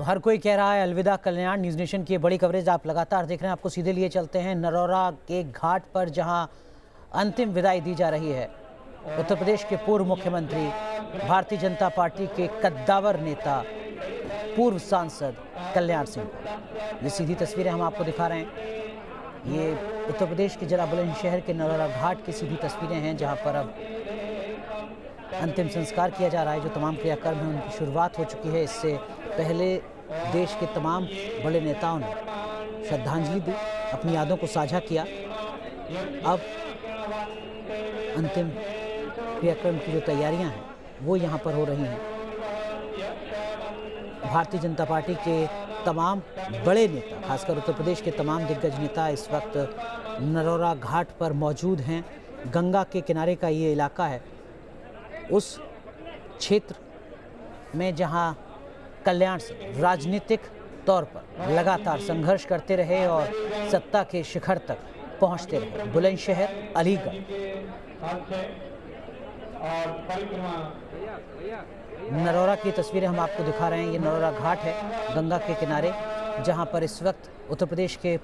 हर कोई कह रहा है अलविदा कल्याण। न्यूज़ नेशन की बड़ी कवरेज आप लगातार देख रहे हैं। आपको सीधे लिए चलते हैं नरौरा के घाट पर, जहां अंतिम विदाई दी जा रही है उत्तर प्रदेश के पूर्व मुख्यमंत्री, भारतीय जनता पार्टी के कद्दावर नेता, पूर्व सांसद कल्याण सिंह। ये सीधी तस्वीरें हम आपको दिखा रहे हैं। ये उत्तर प्रदेश के जरा बुलंदशहर के नरौरा घाट की सीधी तस्वीरें हैं, जहां पर अब अंतिम संस्कार किया जा रहा है। जो तमाम क्रियाकर्म हैं उनकी शुरुआत हो चुकी है। इससे पहले देश के तमाम बड़े नेताओं ने श्रद्धांजलि दी, अपनी यादों को साझा किया। अब अंतिम क्रियाक्रम की जो तैयारियां हैं वो यहाँ पर हो रही हैं। भारतीय जनता पार्टी के तमाम बड़े नेता, खासकर उत्तर प्रदेश के तमाम दिग्गज नेता इस वक्त नरौरा घाट पर मौजूद हैं। गंगा के किनारे का ये इलाका है, उस क्षेत्र में जहां कल्याण सिंह राजनीतिक तौर पर लगातार संघर्ष करते रहे और सत्ता के शिखर तक पहुंचते रहे। बुलंदशहर, अलीगढ़, नरौरा की तस्वीरें हम आपको दिखा रहे हैं। ये नरौरा घाट है गंगा के किनारे, जहां पर इस वक्त उत्तर प्रदेश के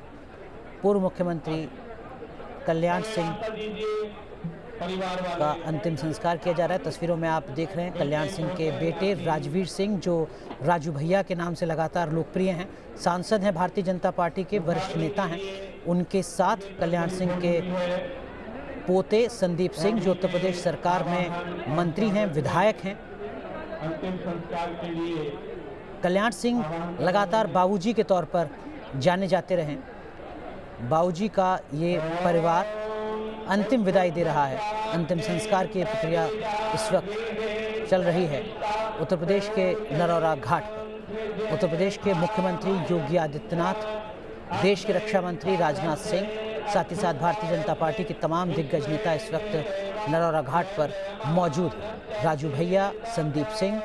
पूर्व मुख्यमंत्री कल्याण सिंह का अंतिम संस्कार किया जा रहा है। तस्वीरों में आप देख रहे हैं कल्याण सिंह के बेटे राजवीर सिंह, जो राजू भैया के नाम से लगातार लोकप्रिय हैं, सांसद हैं, भारतीय जनता पार्टी के वरिष्ठ नेता हैं। उनके साथ कल्याण सिंह के पोते संदीप सिंह, जो उत्तर प्रदेश सरकार में मंत्री हैं, विधायक हैं। कल्याण सिंह लगातार बाबूजी के तौर पर जाने जाते रहे। बाबूजी का ये परिवार अंतिम विदाई दे रहा है। अंतिम संस्कार की प्रक्रिया इस वक्त चल रही है उत्तर प्रदेश के नरौरा घाट पर। उत्तर प्रदेश के मुख्यमंत्री योगी आदित्यनाथ, देश के रक्षा मंत्री राजनाथ सिंह, साथ ही साथ भारतीय जनता पार्टी के तमाम दिग्गज नेता इस वक्त नरौरा घाट पर मौजूद हैं। राजू भैया, संदीप सिंह,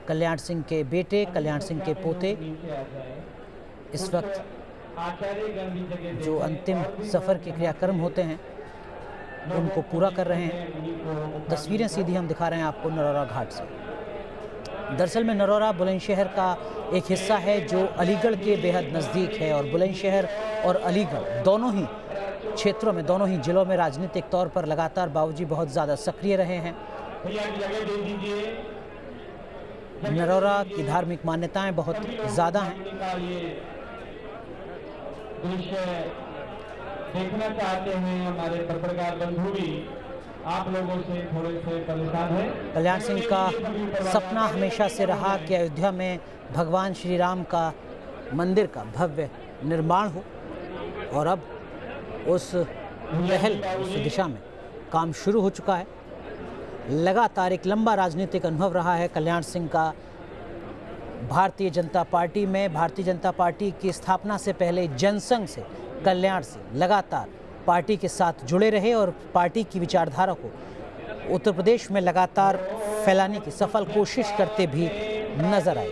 कल्याण सिंह के बेटे, कल्याण सिंह के पोते इस वक्त जो अंतिम सफ़र के क्रियाक्रम होते हैं उनको पूरा कर रहे हैं। तस्वीरें सीधी हम दिखा रहे हैं आपको नरौरा घाट से। दरअसल में नरौरा बुलंदशहर का एक हिस्सा है जो अलीगढ़ के बेहद नज़दीक है, और बुलंदशहर और अलीगढ़ दोनों ही क्षेत्रों में, दोनों ही जिलों में राजनीतिक तौर पर लगातार बाबूजी बहुत ज़्यादा सक्रिय रहे हैं। नरौरा की धार्मिक मान्यताएं बहुत ज़्यादा हैं। देखना चाहते हैं हमारे पत्रकार बंधु भी, आप लोगों से थोड़े से परेशान हैं। कल्याण सिंह का सपना हमेशा से रहा कि अयोध्या में भगवान श्री राम का मंदिर का भव्य निर्माण हो, और अब उस दिशा में काम शुरू हो चुका है। लगातार एक लंबा राजनीतिक अनुभव रहा है कल्याण सिंह का भारतीय जनता पार्टी में। भारतीय जनता पार्टी की स्थापना से पहले जनसंघ से कल्याण सिंह लगातार पार्टी के साथ जुड़े रहे और पार्टी की विचारधारा को उत्तर प्रदेश में लगातार फैलाने की सफल कोशिश करते भी नजर आए।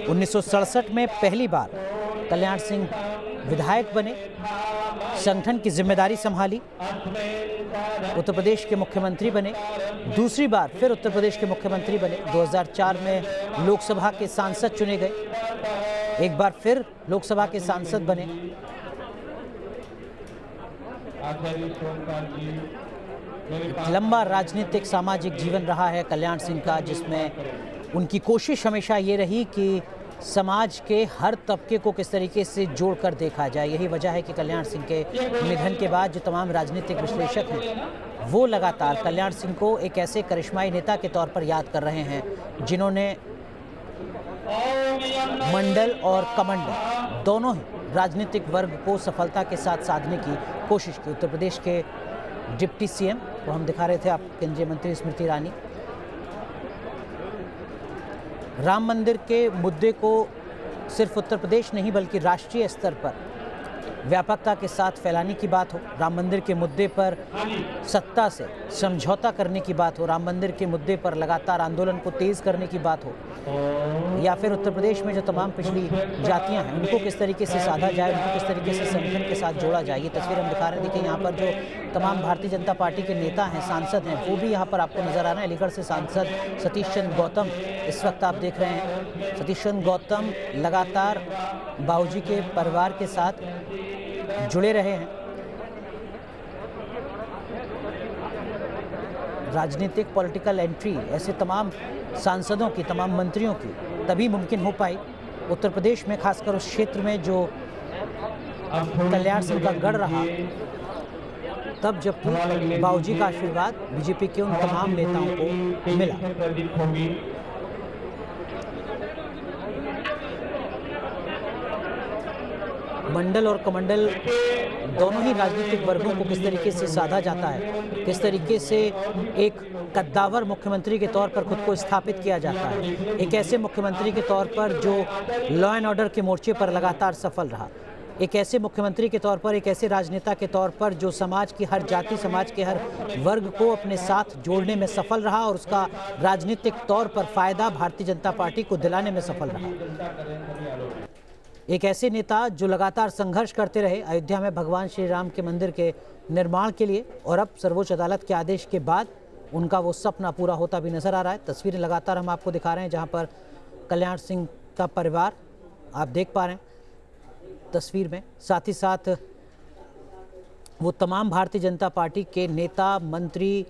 1967 में पहली बार कल्याण सिंह विधायक बने, संगठन की जिम्मेदारी संभाली, उत्तर प्रदेश के मुख्यमंत्री बने, दूसरी बार फिर उत्तर प्रदेश के मुख्यमंत्री बने। 2004 में लोकसभा के सांसद चुने गए, एक बार फिर लोकसभा के सांसद बने। एक लंबा राजनीतिक सामाजिक जीवन रहा है कल्याण सिंह का, जिसमें उनकी कोशिश हमेशा ये रही कि समाज के हर तबके को किस तरीके से जोड़कर देखा जाए। यही वजह है कि कल्याण सिंह के निधन के बाद जो तमाम राजनीतिक विश्लेषक हैं वो लगातार कल्याण सिंह को एक ऐसे करिश्माई नेता के तौर पर याद कर रहे हैं जिन्होंने मंडल और कमंडल दोनों ही राजनीतिक वर्ग को सफलता के साथ साधने की कोशिश की। उत्तर प्रदेश के डिप्टी सीएम को हम दिखा रहे थे आप, केंद्रीय मंत्री स्मृति ईरानी, राम मंदिर के मुद्दे को सिर्फ उत्तर प्रदेश नहीं बल्कि राष्ट्रीय स्तर पर व्यापकता के साथ फैलाने की बात हो, राम मंदिर के मुद्दे पर सत्ता से समझौता करने की बात हो, राम मंदिर के मुद्दे पर लगातार आंदोलन को तेज़ करने की बात हो, या फिर उत्तर प्रदेश में जो तमाम पिछड़ी जातियां हैं उनको किस तरीके से साधा जाए, उनको किस तरीके से संगठन के साथ जोड़ा जाए। ये तस्वीर हम दिखा रहे हैं। देखिए यहाँ पर जो तमाम भारतीय जनता पार्टी के नेता हैं, सांसद हैं, वो भी यहाँ पर आपको नज़र आ रहे हैं। अलीगढ़ से सांसद सतीश चंद्र गौतम इस वक्त आप देख रहे हैं। सतीश चंद्र गौतम लगातार बाबूजी के परिवार के साथ जुड़े रहे हैं। राजनीतिक पॉलिटिकल एंट्री ऐसे तमाम सांसदों की, तमाम मंत्रियों की तभी मुमकिन हो पाई उत्तर प्रदेश में, खासकर उस क्षेत्र में जो कल्याण सिंह का गढ़ रहा, तब जबकि बाबूजी का आशीर्वाद बीजेपी के उन तमाम नेताओं को मिला। मंडल और कमंडल दोनों ही राजनीतिक वर्गों को किस तरीके से साधा जाता है, किस तरीके से एक कद्दावर मुख्यमंत्री के तौर पर खुद को स्थापित किया जाता है, एक ऐसे मुख्यमंत्री के तौर पर जो लॉ एंड ऑर्डर के मोर्चे पर लगातार सफल रहा, एक ऐसे मुख्यमंत्री के तौर पर, एक ऐसे राजनेता के तौर पर जो समाज की हर जाति, समाज के हर वर्ग को अपने साथ जोड़ने में सफल रहा और उसका राजनीतिक तौर पर फायदा भारतीय जनता पार्टी को दिलाने में सफल रहा। एक ऐसे नेता जो लगातार संघर्ष करते रहे अयोध्या में भगवान श्री राम के मंदिर के निर्माण के लिए, और अब सर्वोच्च अदालत के आदेश के बाद उनका वो सपना पूरा होता भी नजर आ रहा है। तस्वीरें लगातार हम आपको दिखा रहे हैं जहां पर कल्याण सिंह का परिवार आप देख पा रहे हैं तस्वीर में, साथ ही साथ वो तमाम भारतीय जनता पार्टी के नेता मंत्री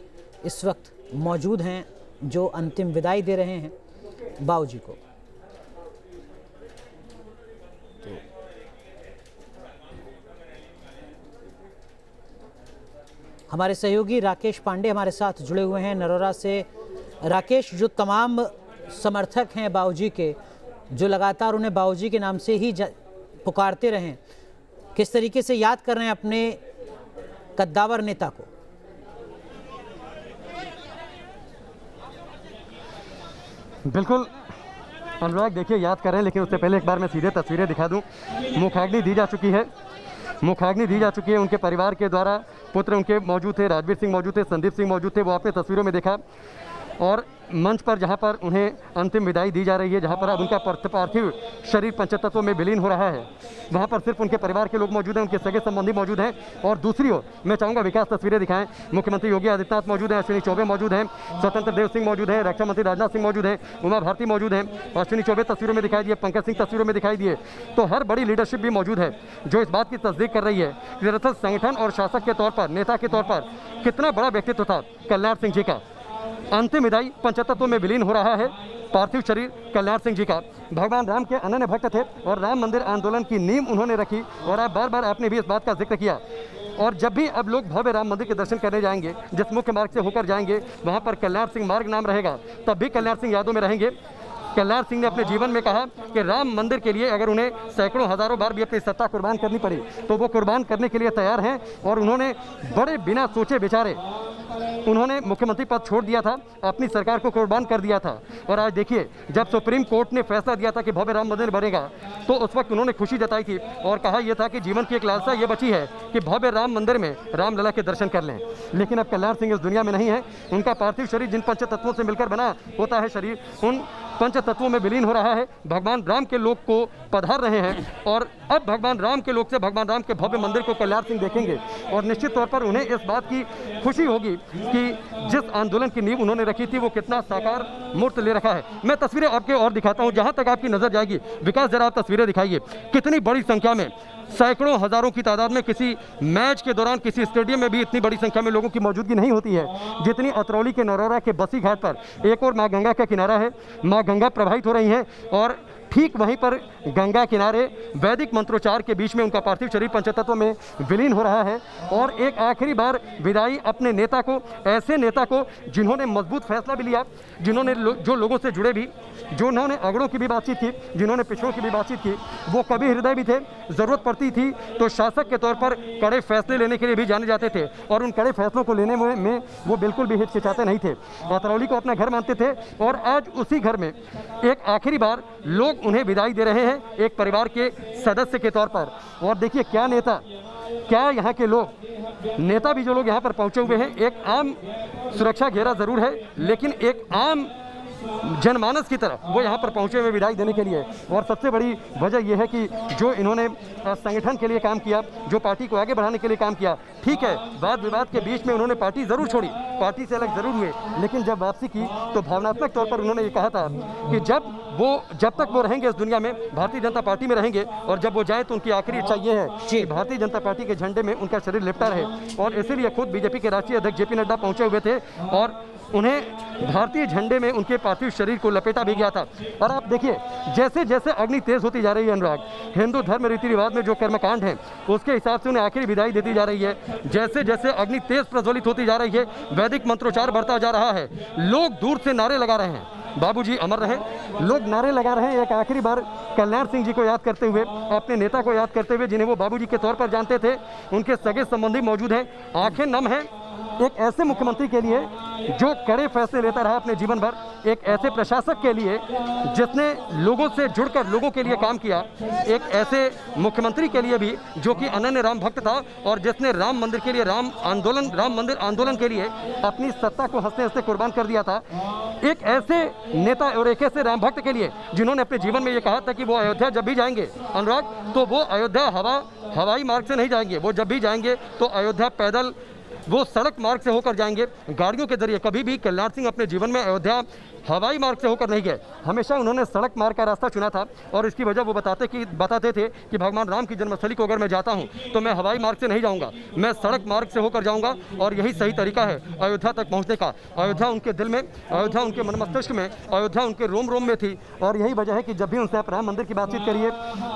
इस वक्त मौजूद हैं जो अंतिम विदाई दे रहे हैं बाबूजी को। हमारे सहयोगी राकेश पांडे हमारे साथ जुड़े हुए हैं नरोरा से। राकेश, जो तमाम समर्थक हैं बाबूजी के, जो लगातार उन्हें बाबूजी के नाम से ही पुकारते रहे, किस तरीके से याद कर रहे हैं अपने कद्दावर नेता को? बिल्कुल अनुराग, देखिए याद कर रहे हैं, लेकिन उससे पहले एक बार मैं सीधे तस्वीरें दिखा दूं। मुखाग्नि दी जा चुकी है, मुखाग्नि दी जा चुकी है उनके परिवार के द्वारा। पुत्र उनके मौजूद थे, राजवीर सिंह मौजूद थे, संदीप सिंह मौजूद थे, वो आपने तस्वीरों में देखा। और मंच पर जहां पर उन्हें अंतिम विदाई दी जा रही है, जहां पर अब उनका पार्थिव शरीर पंचतत्व में विलीन हो रहा है, वहां पर सिर्फ उनके परिवार के लोग मौजूद हैं, उनके सगे संबंधी मौजूद हैं। और दूसरी ओर मैं चाहूँगा विकास तस्वीरें दिखाएं। मुख्यमंत्री योगी आदित्यनाथ मौजूद हैं, अश्विनी चौबे मौजूद हैं, स्वतंत्र देव सिंह मौजूद हैं, रक्षा मंत्री राजनाथ सिंह मौजूद हैं, उमा भारती मौजूद हैं, अश्विनी चौबे तस्वीरों में दिखाई दिए, पंकज सिंह तस्वीरों में दिखाई दिए। तो हर बड़ी लीडरशिप भी मौजूद है जो इस बात की तस्दीक कर रही है कि दरअसल संगठन और शासक के तौर पर, नेता के तौर पर कितना बड़ा व्यक्तित्व था कल्याण सिंह जी का। अंतिम विदाई पंचतत्व में विलीन हो रहा है पार्थिव शरीर कल्याण सिंह जी का। भगवान राम के अनन्य भक्त थे और राम मंदिर आंदोलन की नींव उन्होंने रखी, और आप बार बार आपने भी इस बात का जिक्र किया। और जब भी अब लोग भव्य राम मंदिर के दर्शन करने जाएंगे, जिस मुख्य मार्ग से होकर जाएंगे, वहाँ पर कल्याण सिंह मार्ग नाम रहेगा, तब भी कल्याण सिंह यादों में रहेंगे। कल्याण सिंह ने अपने जीवन में कहा कि राम मंदिर के लिए अगर उन्हें सैकड़ों हजारों बार भी अपनी सत्ता कुर्बान करनी पड़ी तो वो कुर्बान करने के लिए तैयार हैं। और उन्होंने बड़े बिना सोचे विचारे उन्होंने मुख्यमंत्री पद छोड़ दिया था, अपनी सरकार को कुर्बान कर दिया था। और आज देखिए, जब सुप्रीम कोर्ट ने फैसला दिया था कि भव्य राम मंदिर बनेगा, तो उस वक्त उन्होंने खुशी जताई थी और कहा यह था कि जीवन की एक लालसा ये बची है कि भव्य राम मंदिर में रामलला के दर्शन कर लें। लेकिन अब कल्याण सिंह इस दुनिया में नहीं है। उनका पार्थिव शरीर जिन पंच तत्वों से मिलकर बना होता है शरीर, उन पंच तत्वों में विलीन हो रहा है। भगवान राम के लोग को पधार रहे हैं और अब भगवान राम के लोग से भगवान राम के भव्य मंदिर को कल्याण सिंह देखेंगे। और निश्चित तौर पर उन्हें इस बात की खुशी होगी कि जिस आंदोलन की नींव उन्होंने रखी थी वो कितना साकार मूर्त ले रखा है। मैं तस्वीरें आपके और दिखाता हूं, जहां तक आपकी नजर जाएगी। विकास, जरा आप तस्वीरें दिखाइए। कितनी बड़ी संख्या में, सैकड़ों हजारों की तादाद में, किसी मैच के दौरान किसी स्टेडियम में भी इतनी बड़ी संख्या में लोगों की मौजूदगी नहीं होती है जितनी अतरौली के नरोरा के बसी घाट पर। एक और माँ गंगा का किनारा है, माँ गंगा प्रवाहित हो रही हैं और ठीक वहीं पर गंगा किनारे वैदिक मंत्रोच्चार के बीच में उनका पार्थिव शरीर पंचतत्व में विलीन हो रहा है। और एक आखिरी बार विदाई अपने नेता को, ऐसे नेता को जिन्होंने मजबूत फैसला भी लिया, जिन्होंने जो लोगों से जुड़े भी, जो उन्होंने अगड़ों की भी बातचीत की, जिन्होंने पिछड़ों की भी बातचीत की, वो कभी हृदय भी थे। ज़रूरत पड़ती थी तो शासक के तौर पर कड़े फैसले लेने के लिए भी जाने जाते थे और उन कड़े फैसलों को लेने में वो बिल्कुल भी हिचकिचाते नहीं थे। अतरौली को अपना घर मानते थे और आज उसी घर में एक आखिरी बार लोग लोग उन्हें विदाई दे रहे हैं एक परिवार के सदस्य के तौर पर। और देखिए क्या नेता, क्या यहाँ के लोग, नेता भी जो लोग यहाँ पर पहुँचे हुए हैं, एक आम सुरक्षा घेरा ज़रूर है लेकिन एक आम जनमानस की तरफ वो यहाँ पर पहुँचे हुए विदाई देने के लिए। और सबसे बड़ी वजह यह है कि जो इन्होंने संगठन के लिए काम किया, जो पार्टी को आगे बढ़ाने के लिए काम किया, ठीक है वाद विवाद के बीच में उन्होंने पार्टी ज़रूर छोड़ी, पार्टी से अलग ज़रूर हुए, लेकिन जब वापसी की तो भावनात्मक तौर पर उन्होंने ये कहा था कि जब तक वो रहेंगे इस दुनिया में, भारतीय जनता पार्टी में रहेंगे, और जब वो जाए तो उनकी आखिरी इच्छा ये है कि भारतीय जनता पार्टी के झंडे में उनका शरीर लिपटा रहे। और इसीलिए खुद बीजेपी के राष्ट्रीय अध्यक्ष जेपी नड्डा पहुँचे हुए थे और उन्हें भारतीय झंडे में उनके पार्थिव शरीर को लपेटा भी गया था। और आप देखिए जैसे जैसे अग्नि तेज होती जा रही है अनुराग, हिंदू धर्म रीति रिवाज में जो कर्मकांड है उसके हिसाब से उन्हें आखिरी विदाई देती जा रही है। जैसे जैसे अग्नि तेज प्रज्वलित होती जा रही है, वैदिक मंत्रोच्चार बढ़ता जा रहा है, लोग दूर से नारे लगा रहे हैं, बाबूजी अमर रहे, लोग नारे लगा रहे हैं एक आखिरी बार कल्याण सिंह जी को याद करते हुए, अपने नेता को याद करते हुए जिन्हें वो बाबूजी के तौर पर जानते थे। उनके सगे संबंधी मौजूद हैं, आंखें नम हैं एक ऐसे मुख्यमंत्री के लिए जो कड़े फैसले लेता रहा अपने जीवन भर, एक ऐसे प्रशासक के लिए जिसने लोगों से जुड़कर लोगों के लिए काम किया, एक ऐसे मुख्यमंत्री के लिए भी जो कि अनन्य राम भक्त था और जिसने राम मंदिर के लिए, राम मंदिर आंदोलन के लिए अपनी सत्ता को हंसते हंसते कुर्बान कर दिया था। एक ऐसे नेता और एक ऐसे राम भक्त के लिए जिन्होंने अपने जीवन में ये कहा था कि वो अयोध्या जब भी जाएंगे अनुराग, तो वो अयोध्या हवाई मार्ग से नहीं जाएंगे, वो जब भी जाएंगे तो अयोध्या पैदल, वो सड़क मार्ग से होकर जाएंगे, गाड़ियों के जरिए। कभी भी कल्याण सिंह अपने जीवन में अयोध्या हवाई मार्ग से होकर नहीं गए, हमेशा उन्होंने सड़क मार्ग का रास्ता चुना था। और इसकी वजह वो बताते थे कि भगवान राम की जन्मस्थली को अगर मैं जाता हूँ तो मैं हवाई मार्ग से नहीं जाऊँगा, मैं सड़क मार्ग से होकर जाऊँगा और यही सही तरीका है अयोध्या तक पहुँचने का। अयोध्या उनके दिल में, अयोध्या उनके मन मस्तिष्क में, अयोध्या उनके रोम रोम में थी। और यही वजह है कि जब भी उनसे आप राम मंदिर की बातचीत करिए,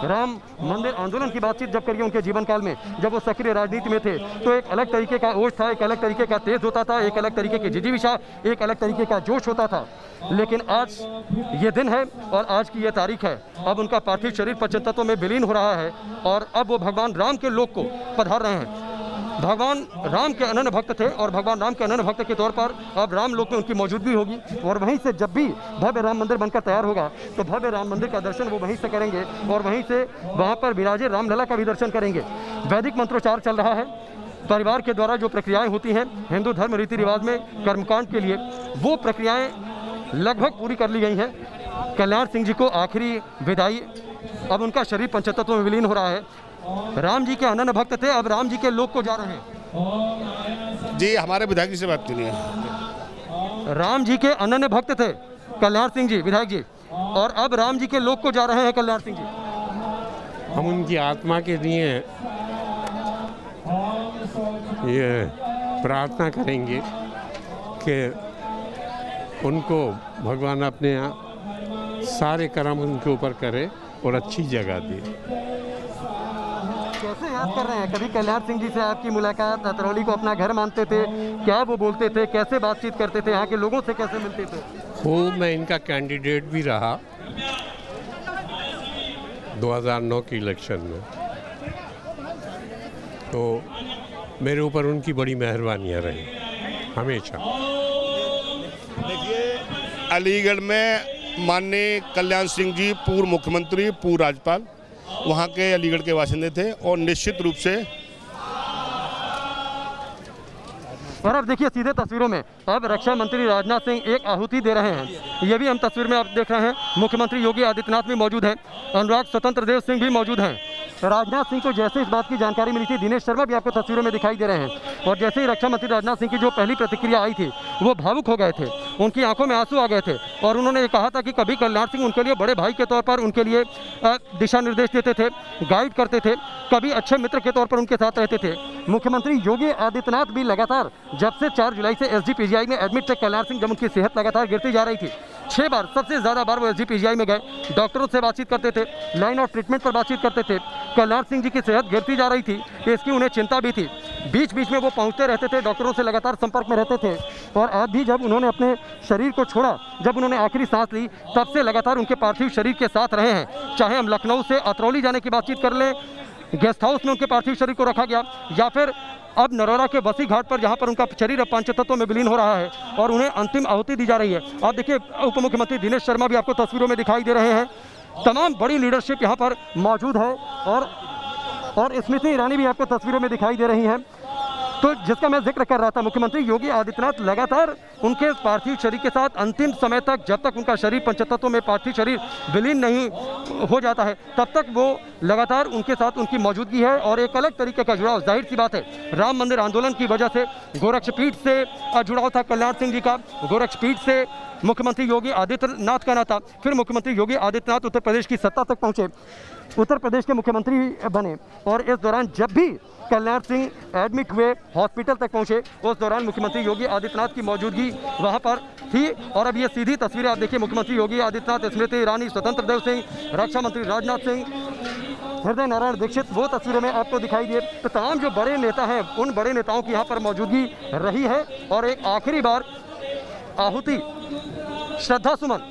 राम मंदिर आंदोलन की बातचीत जब करिए उनके जीवन काल में, जब वो सक्रिय राजनीति में थे, तो एक अलग तरीके का ओज था, एक अलग तरीके का तेज होता था, एक अलग तरीके की जिजीविषा, एक अलग तरीके का जोश होता था। लेकिन आज ये दिन है और आज की ये तारीख है, अब उनका पार्थिव शरीर पंचतत्व में विलीन हो रहा है और अब वो भगवान राम के लोक को पधार रहे हैं। भगवान राम के अनन्य भक्त थे और भगवान राम के अनन्य भक्त के तौर पर अब राम लोक में उनकी मौजूदगी होगी। और वहीं से जब भी भव्य राम मंदिर बनकर तैयार होगा तो भव्य राम मंदिर का दर्शन वो वहीं से करेंगे और वहीं से वहाँ पर विराजे रामलला का भी दर्शन करेंगे। वैदिक मंत्रोच्चार चल रहा है, परिवार के द्वारा जो प्रक्रियाएं होती हैं हिंदू धर्म रीति रिवाज में कर्मकांड के लिए, वो प्रक्रियाएं लगभग पूरी कर ली गई हैं। कल्याण सिंह जी को आखिरी विदाई, अब उनका शरीर पंचतत्व में विलीन हो रहा है। राम जी के अनन्य भक्त थे, अब राम जी के लोक को जा रहे हैं। जी हमारे विधायक जी से बात की है। राम जी के अनन्य भक्त थे कल्याण सिंह जी विधायक जी, और अब राम जी के लोक को जा रहे हैं कल्याण सिंह जी। हम उनकी आत्मा के लिए ये प्रार्थना करेंगे कि उनको भगवान अपने सारे कर्म उनके ऊपर करे और अच्छी जगह दे। कैसे याद कर रहे हैं? कभी कल्याण सिंह जी से आपकी मुलाकात, अतरौली को अपना घर मानते थे, क्या वो बोलते थे, कैसे बातचीत करते थे, यहाँ के लोगों से कैसे मिलते थे? खूब, मैं इनका कैंडिडेट भी रहा 2009 के इलेक्शन में, तो मेरे ऊपर उनकी बड़ी मेहरबानियाँ रही हमेशा। देखिए अलीगढ़ में माननीय कल्याण सिंह जी पूर्व मुख्यमंत्री, पूर्व राज्यपाल, वहाँ के अलीगढ़ के बाशिंदे थे और निश्चित रूप से। और अब देखिए सीधे तस्वीरों में अब रक्षा मंत्री राजनाथ सिंह एक आहुति दे रहे हैं। ये भी हम तस्वीर में आप देख रहे हैं, मुख्यमंत्री योगी आदित्यनाथ भी मौजूद हैं, अनुराग स्वतंत्र देव सिंह भी मौजूद हैं। राजनाथ सिंह को जैसे इस बात की जानकारी मिली थी, दिनेश शर्मा भी आपको तस्वीरों में दिखाई दे रहे हैं, और जैसे ही रक्षा मंत्री राजनाथ सिंह की जो पहली प्रतिक्रिया आई थी वो भावुक हो गए थे, उनकी आंखों में आंसू आ गए थे और उन्होंने ये कहा था कि कभी कल्याण सिंह उनके लिए बड़े भाई के तौर पर उनके लिए दिशा निर्देश देते थे, गाइड करते थे, कभी अच्छे मित्र के तौर पर उनके साथ रहते थे। मुख्यमंत्री योगी आदित्यनाथ भी लगातार जब से 4 जुलाई से SGPGI में एडमिट थे कल्याण सिंह, जब उनकी सेहत लगातार गिरती जा रही थी, 6 बार, सबसे ज़्यादा बार वो SGPGI में गए, डॉक्टरों से बातचीत करते थे, लाइन ऑफ ट्रीटमेंट पर बातचीत करते थे। कल्याण सिंह जी की सेहत गिरती जा रही थी, इसकी उन्हें चिंता भी थी, बीच बीच में वो पहुंचते रहते थे, डॉक्टरों से लगातार संपर्क में रहते थे। और आज भी जब उन्होंने अपने शरीर को छोड़ा, जब उन्होंने आखिरी सांस ली, तब से लगातार उनके पार्थिव शरीर के साथ रहे हैं। चाहे हम लखनऊ से अतरौली जाने की बातचीत कर लें, गेस्ट हाउस में उनके पार्थिव शरीर को रखा गया, या फिर अब नरोरा के बसी घाट पर जहां पर उनका शरीर पंचतत्व में विलीन हो रहा है और उन्हें अंतिम आहुति दी जा रही है। आप देखिए उप मुख्यमंत्री दिनेश शर्मा भी आपको तस्वीरों में दिखाई दे रहे हैं। तमाम बड़ी लीडरशिप यहाँ पर मौजूद है और स्मृति ईरानी भी आपको तस्वीरों में दिखाई दे रही हैं। तो जिसका मैं जिक्र कर रहा था, मुख्यमंत्री योगी आदित्यनाथ लगातार उनके पार्थिव शरीर के साथ अंतिम समय तक, जब तक उनका शरीर पंचतत्वों में पार्थिव शरीर विलीन नहीं हो जाता है, तब तक वो लगातार उनके साथ उनकी मौजूदगी है और एक अलग तरीके का जुड़ाव। जाहिर सी बात है, राम मंदिर आंदोलन की वजह से गोरक्षपीठ से जुड़ाव था कल्याण सिंह जी का, गोरक्षपीठ से मुख्यमंत्री योगी आदित्यनाथ का नाता। फिर मुख्यमंत्री योगी आदित्यनाथ उत्तर प्रदेश की सत्ता तक पहुँचे, उत्तर प्रदेश के मुख्यमंत्री बने और इस दौरान जब भी कल्याण सिंह एडमिट हुए, हॉस्पिटल तक पहुंचे, उस दौरान मुख्यमंत्री योगी आदित्यनाथ की मौजूदगी वहां पर थी। और अब ये सीधी तस्वीरें आप देखिए, मुख्यमंत्री योगी आदित्यनाथ, स्मृति ईरानी, स्वतंत्र देव सिंह, रक्षा मंत्री राजनाथ सिंह, हृदय नारायण दीक्षित, वो तस्वीरें में आपको दिखाई दिए। तो तमाम जो बड़े नेता हैं, उन बड़े नेताओं की यहाँ पर मौजूदगी रही है और एक आखिरी बार आहुति, श्रद्धा सुमन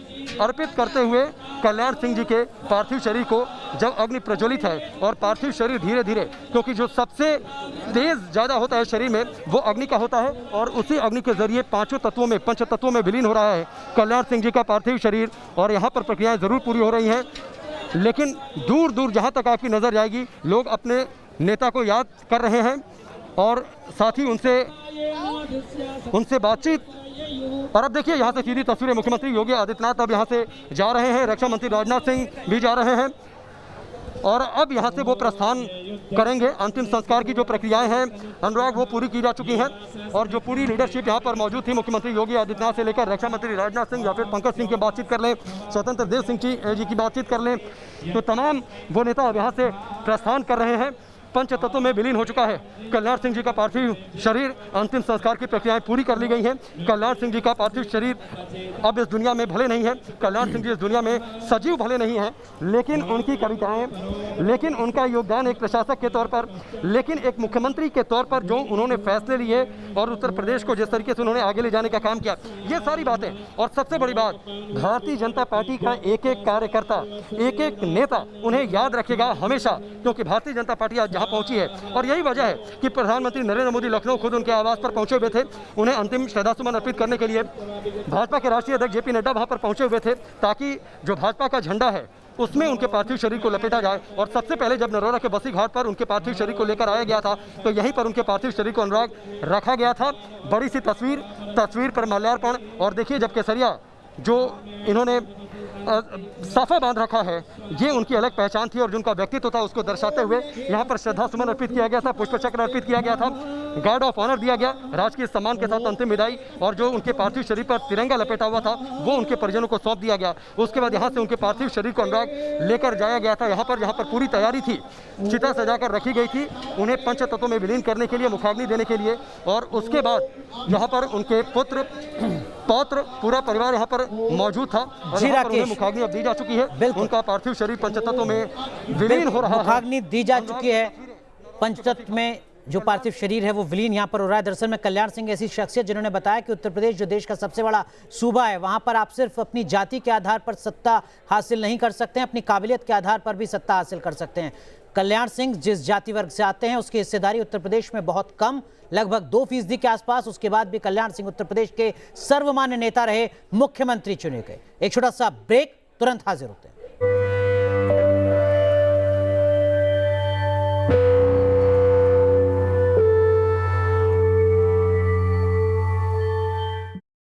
अर्पित करते हुए कल्याण सिंह जी के पार्थिव शरीर को जब अग्नि प्रज्वलित है और पार्थिव शरीर धीरे धीरे, क्योंकि जो सबसे तेज ज़्यादा होता है शरीर में वो अग्नि का होता है और उसी अग्नि के जरिए पांचों तत्वों में, पंच तत्वों में विलीन हो रहा है कल्याण सिंह जी का पार्थिव शरीर। और यहाँ पर प्रक्रियाएं ज़रूर पूरी हो रही हैं, लेकिन दूर दूर जहाँ तक आपकी नज़र जाएगी, लोग अपने नेता को याद कर रहे हैं और साथ ही उनसे बातचीत। और अब देखिए यहाँ से सीधी तस्वीरें, मुख्यमंत्री योगी आदित्यनाथ अब यहाँ से जा रहे हैं, रक्षा मंत्री राजनाथ सिंह भी जा रहे हैं और अब यहाँ से वो प्रस्थान करेंगे। अंतिम संस्कार की जो प्रक्रियाएं हैं अनुराग, वो पूरी की जा चुकी हैं और जो पूरी लीडरशिप यहाँ पर मौजूद थी, मुख्यमंत्री योगी आदित्यनाथ से लेकर रक्षा मंत्री राजनाथ सिंह या फिर पंकज सिंह की बातचीत कर लें, स्वतंत्र देव सिंह जी की बातचीत कर लें, तो तमाम वो नेता अब यहाँ से प्रस्थान कर रहे हैं। पंच तत्वों में विलीन हो चुका है कल्याण सिंह जी का पार्थिव शरीर, अंतिम संस्कार की प्रक्रियाएं पूरी कर ली गई हैं। कल्याण सिंह जी का पार्थिव शरीर अब इस दुनिया में भले नहीं है, कल्याण सिंह जी इस दुनिया में सजीव भले नहीं हैं, लेकिन उनकी कविताएं, लेकिन उनका योगदान एक प्रशासक के तौर पर, लेकिन एक मुख्यमंत्री के तौर पर जो उन्होंने फैसले लिए और उत्तर प्रदेश को जिस तरीके से उन्होंने आगे ले जाने का काम किया, ये सारी बातें। और सबसे बड़ी बात, भारतीय जनता पार्टी का एक एक कार्यकर्ता, एक एक नेता उन्हें याद रखेगा हमेशा, क्योंकि भारतीय जनता पार्टी आज जहां पहुंची है और यही वजह है कि प्रधानमंत्री नरेंद्र मोदी लखनऊ खुद उनके आवास पर पहुंचे हुए थे, उन्हें अंतिम श्रद्धासुमन अर्पित करने के लिए। भाजपा के राष्ट्रीय अध्यक्ष जेपी नड्डा वहां पर पहुंचे हुए थे ताकि जो भाजपा का झंडा है उसमें उनके पार्थिव शरीर को लपेटा जाए। और सबसे पहले जब नरोरा के बसी घाट पर उनके पार्थिव शरीर को लेकर आया गया था, तो यहीं पर उनके पार्थिव शरीर को अनुराग रखा गया था। बड़ी सी तस्वीर पर माल्यार्पण, और देखिए जब केसरिया जो इन्होंने साफा बांध रखा है, ये उनकी अलग पहचान थी और जो उनका व्यक्तित्व था उसको दर्शाते हुए यहाँ पर श्रद्धा सुमन अर्पित किया गया था, पुष्प चक्र अर्पित किया गया था, गार्ड ऑफ ऑनर दिया गया, राजकीय सम्मान के साथ अंतिम विदाई, और जो उनके पार्थिव शरीर पर तिरंगा लपेटा हुआ था वो उनके परिजनों को सौंप दिया गया। उसके बाद यहाँ से उनके पार्थिव शरीर को अनुराग लेकर जाया गया था यहाँ पर पूरी तैयारी थी, चिता सजाकर रखी गई थी उन्हें पंच तत्वों में विलीन करने के लिए, मुखाग्नि देने के लिए। और उसके बाद यहाँ पर उनके पुत्र, पौत्र, पूरा परिवार यहाँ पर मौजूद था और यहाँ पर उन्हें मुखाग्नि अब दी जा चुकी है। उनका पार्थिव शरीर पंचतत्व में विलीन हो रहा है, मुखाग्नि दी जा चुकी है, पंचतत्व में जो पार्थिव शरीर है वो विलीन यहाँ पर हो रहा है। दरअसल में कल्याण सिंह ऐसी शख्सियत जिन्होंने बताया कि उत्तर प्रदेश जो देश का सबसे बड़ा सूबा है, वहां पर आप सिर्फ अपनी जाति के आधार पर सत्ता हासिल नहीं कर सकते हैं, अपनी काबिलियत के आधार पर भी सत्ता हासिल कर सकते हैं। कल्याण सिंह जिस जाति वर्ग से आते हैं उसकी हिस्सेदारी उत्तर प्रदेश में बहुत कम, लगभग 2% के आसपास। उसके बाद भी कल्याण सिंह उत्तर प्रदेश के सर्वमान्य नेता रहे, मुख्यमंत्री चुने गए। एक छोटा सा ब्रेक, तुरंत हाजिर होते हैं।